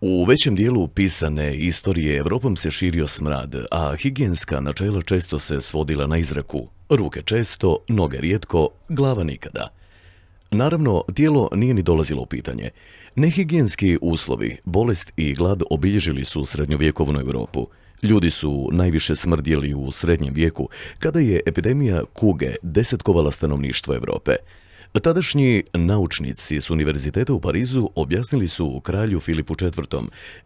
U većem dijelu pisane istorije Evropom se širio smrad, a higijenska načela često se svodila na izreku: ruke često, noge rijetko, glava nikada. Naravno, tijelo nije ni dolazilo u pitanje. Nehigijenski uslovi, bolest i glad obilježili su srednjovjekovnu Europu. Ljudi su najviše smrdjeli u srednjem vijeku, kada je epidemija kuge desetkovala stanovništvo Europe. Tadašnji naučnici s univerziteta u Parizu objasnili su kralju Filipu IV.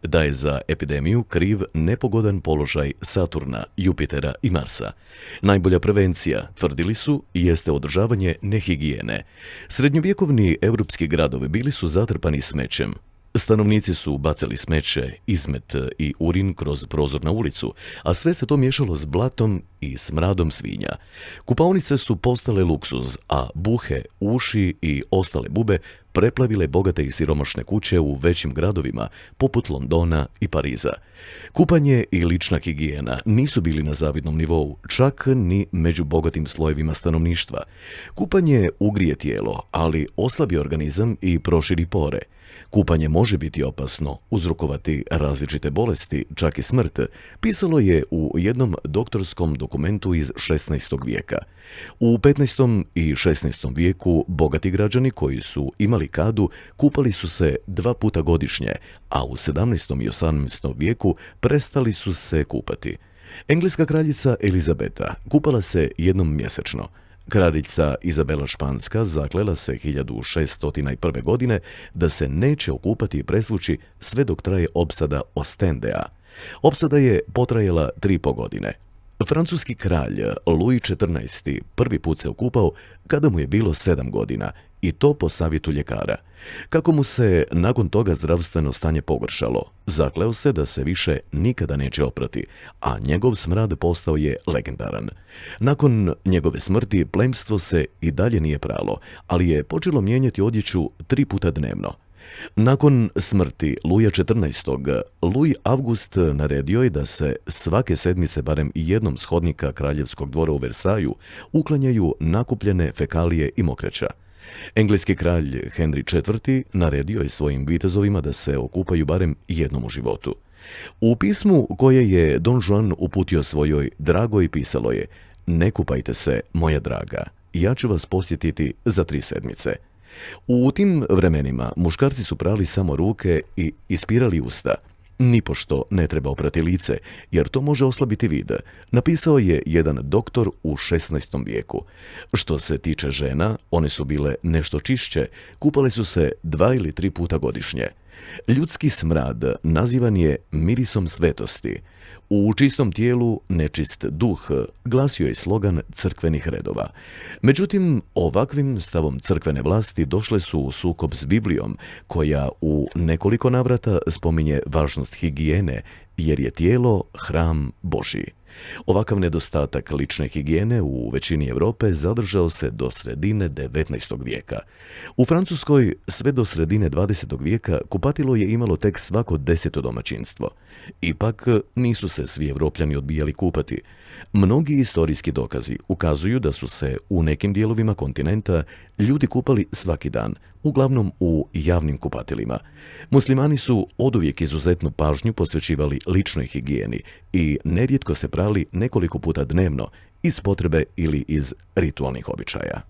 Da je za epidemiju kriv nepogodan položaj Saturna, Jupitera i Marsa. Najbolja prevencija, tvrdili su, jeste održavanje nehigijene. Srednjovjekovni europski gradovi bili su zatrpani smećem. Stanovnici su bacali smeće, izmet i urin kroz prozor na ulicu, a sve se to miješalo s blatom i smradom svinja. Kupaonice su postale luksuz, a buhe, uši i ostale bube preplavile bogate i siromašne kuće u većim gradovima, poput Londona i Pariza. Kupanje i lična higijena nisu bili na zavidnom nivou, čak ni među bogatim slojevima stanovništva. Kupanje ugrije tijelo, ali oslabi organizam i proširi pore. Kupanje može biti opasno, uzrokovati različite bolesti, čak i smrt, pisalo je u jednom doktorskom dokumentu iz 16. vijeka. U 15. i 16. vijeku bogati građani koji su imali kadu kupali su se 2 puta godišnje, a u 17. i 18. vijeku prestali su se kupati. Engleska kraljica Elizabeta kupala se jednom mjesečno. Kraljica Izabela Španska zaklela se 1601. godine da se neće okupati i presvući sve dok traje opsada Ostendea. Opsada je potrajala 3,5 godine. Francuski kralj Louis XIV. Prvi put se okupao kada mu je bilo 7 godina, i to po savjetu ljekara. Kako mu se nakon toga zdravstveno stanje pogoršalo, zakleo se da se više nikada neće oprati, a njegov smrad postao je legendaran. Nakon njegove smrti plemstvo se i dalje nije pralo, ali je počelo mijenjati odjeću 3 puta dnevno. Nakon smrti Luja XIV. Luj Avgust naredio je da se svake sedmice barem jednom s hodnika kraljevskog dvora u Versaju uklanjaju nakupljene fekalije i mokraća. Engleski kralj Henry IV. Naredio je svojim vitezovima da se okupaju barem jednom u životu. U pismu koje je Don Juan uputio svojoj dragoj pisalo je: ne kupajte se, moja draga, ja ću vas posjetiti za 3 sedmice. U tim vremenima muškarci su prali samo ruke i ispirali usta. Nipošto ne treba oprati lice, jer to može oslabiti vid, napisao je jedan doktor u 16. vijeku. Što se tiče žena, one su bile nešto čišće, kupale su se 2 ili 3 puta godišnje. Ljudski smrad nazivan je mirisom svetosti. U čistom tijelu nečist duh, glasio je slogan crkvenih redova. Međutim, ovakvim stavom crkvene vlasti došle su u sukob s Biblijom, koja u nekoliko navrata spominje važnost higijene, jer je tijelo hram Božji. Ovakav nedostatak lične higijene u većini Europe zadržao se do sredine 19. vijeka. U Francuskoj sve do sredine 20. vijeka kupatilo je imalo tek svako 10. domaćinstvo. Ipak nisu se svi Evropljani odbijali kupati. Mnogi istorijski dokazi ukazuju da su se u nekim dijelovima kontinenta ljudi kupali svaki dan, uglavnom u javnim kupatilima. Muslimani su oduvijek izuzetnu pažnju posvećivali ličnoj higijeni i nerijetko se prali nekoliko puta dnevno iz potrebe ili iz ritualnih običaja.